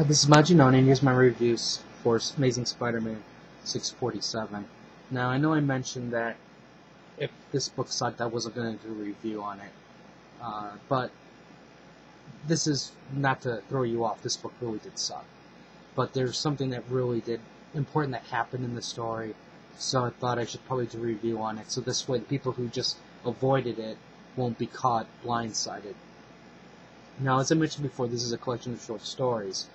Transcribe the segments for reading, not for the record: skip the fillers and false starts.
This is Majinone, and here's my reviews for Amazing Spider-Man 647. Now, I know I mentioned that if this book sucked, I wasn't going to do a review on it. But this is not to throw you off. This book really did suck. But there's something that really did important that happened in the story, so I thought I should probably do a review on it. So this way, the people who just avoided it won't be caught blindsided. Now, as I mentioned before, this is a collection of short stories.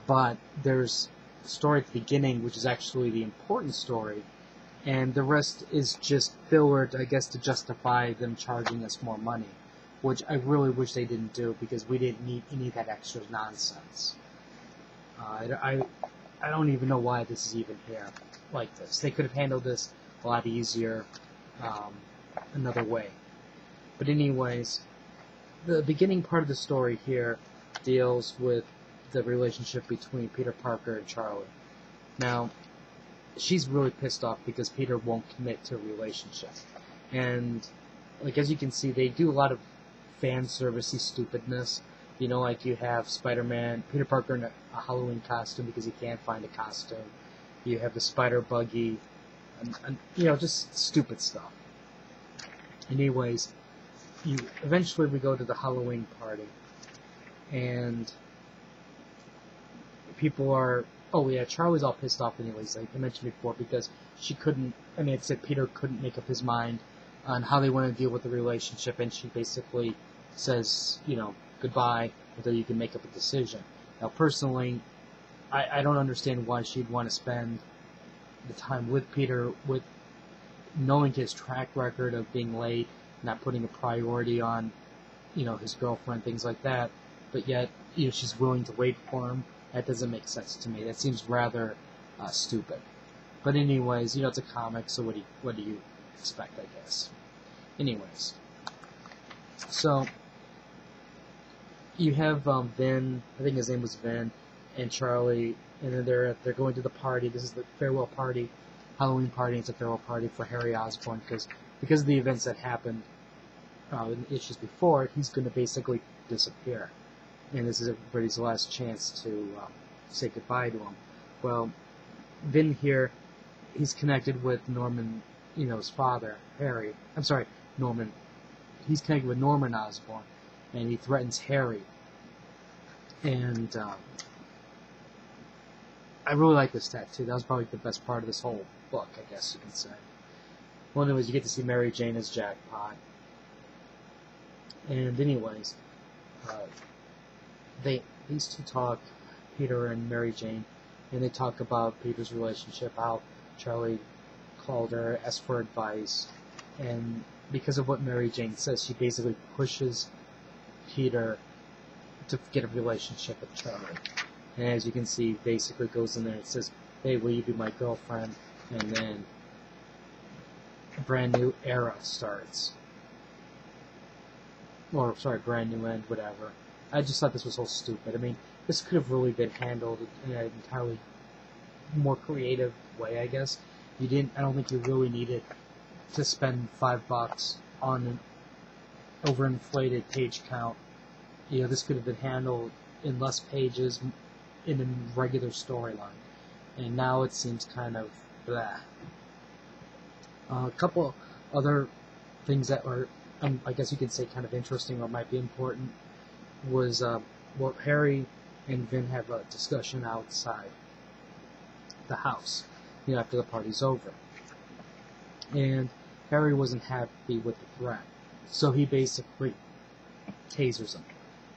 But there's a story at the beginning, which is actually the important story, and the rest is just filler, I guess, to justify them charging us more money, which I really wish they didn't do, because we didn't need any of that extra nonsense. I don't even know why this is even here like this. They could have handled this a lot easier another way. But anyways, the beginning part of the story here deals with the relationship between Peter Parker and Charlie. Now, she's really pissed off because Peter won't commit to a relationship. And, like, as you can see, they do a lot of fan servicey stupidness. You know, like you have Spider-Man, Peter Parker in a Halloween costume because he can't find a costume. You have the spider buggy, and you know, just stupid stuff. Anyways, eventually we go to the Halloween party, and people are, oh yeah, Charlie's all pissed off anyways, like I mentioned before, because she couldn't, I mean, it said Peter couldn't make up his mind on how they want to deal with the relationship, and she basically says, you know, goodbye until you can make up a decision. Now, personally, I don't understand why she'd want to spend the time with Peter, with knowing his track record of being late, not putting a priority on, you know, his girlfriend, things like that, but yet, you know, she's willing to wait for him. That doesn't make sense to me. That seems rather stupid. But anyways, you know, it's a comic, so what do you expect, I guess. Anyways, so you have Vin, I think his name was Vin, and Charlie, and then they're going to the party. This is the farewell party, Halloween party. It's a farewell party for Harry Osborn because of the events that happened in the issues before. He's going to basically disappear. And this is everybody's last chance to say goodbye to him. Well, Vin here, he's connected with Norman, you know, his father, Harry. I'm sorry, Norman. He's connected with Norman Osborn, and he threatens Harry. And I really like this tattoo. That was probably the best part of this whole book, I guess you could say. Well, anyways, you get to see Mary Jane as Jackpot. And anyways, these two talk, Peter and Mary Jane, and they talk about Peter's relationship, how Charlie called her, asked for advice, and because of what Mary Jane says, she basically pushes Peter to get a relationship with Charlie. And as you can see, basically goes in there and says, hey, will you be my girlfriend? And then a brand new era starts. Or, sorry, brand new end, whatever. I just thought this was so stupid. I mean, this could have really been handled in an entirely more creative way, I guess. I don't think you really needed to spend $5 on an overinflated page count. You know, this could have been handled in less pages in a regular storyline. And now it seems kind of blah. A couple other things that are, I guess you could say, kind of interesting or might be important was what Harry and Vin have a discussion outside the house, you know, after the party's over. And Harry wasn't happy with the threat, so he basically tasers him.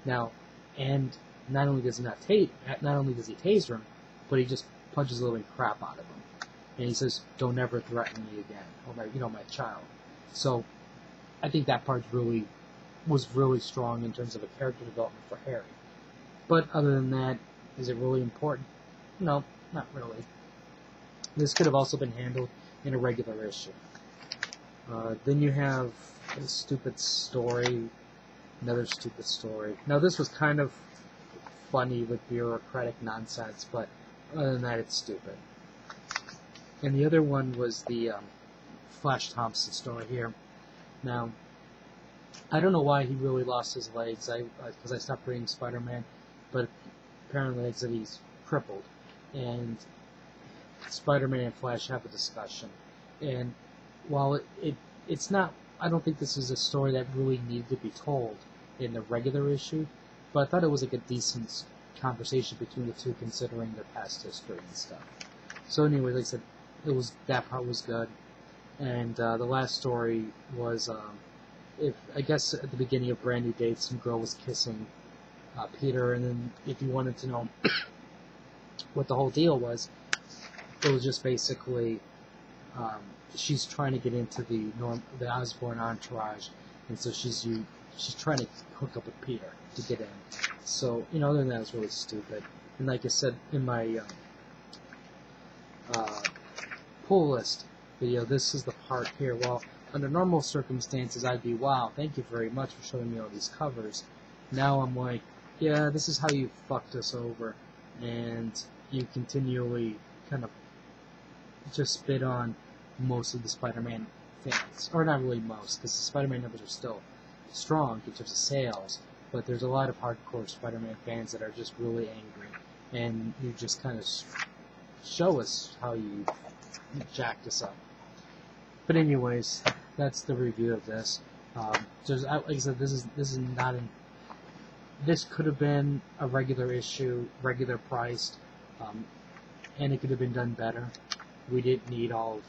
Now, and not only does he taser him, but he just punches the living crap out of him. And he says, "Don't ever threaten me again," or my child. So, I think that part was really strong in terms of a character development for Harry. But other than that, is it really important? No, not really. This could have also been handled in a regular issue. Then you have a stupid story, another stupid story. Now this was kind of funny with bureaucratic nonsense, but other than that, it's stupid. And the other one was the Flash Thompson story here. Now, I don't know why he really lost his legs, because I stopped reading Spider-Man, but apparently, like I said, he's crippled, and Spider-Man and Flash have a discussion. And while it's not, I don't think this is a story that really needed to be told in the regular issue, but I thought it was like a decent conversation between the two, considering their past history and stuff. So anyway, like I said, that part was good, and the last story was, if I guess at the beginning of Brand New Day, some girl was kissing Peter, and then if you wanted to know what the whole deal was, it was just basically she's trying to get into the Osborn entourage, and so she's trying to hook up with Peter to get in. So other than that, it was really stupid. And like I said in my pull list video, this is the part here. Well, under normal circumstances, I'd be, wow, thank you very much for showing me all these covers. Now I'm like, yeah, this is how you fucked us over, and you continually kind of just spit on most of the Spider-Man fans. Or not really most, because the Spider-Man numbers are still strong in terms of sales, but there's a lot of hardcore Spider-Man fans that are just really angry, and you just kind of show us how you jacked us up. But anyways, that's the review of this. Like I said, this is not an. This could have been a regular issue, regular priced, and it could have been done better. We didn't need all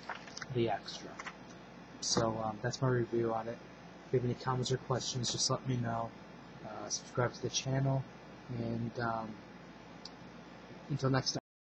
the extra. So that's my review on it. If you have any comments or questions, just let me know. Subscribe to the channel, and until next time.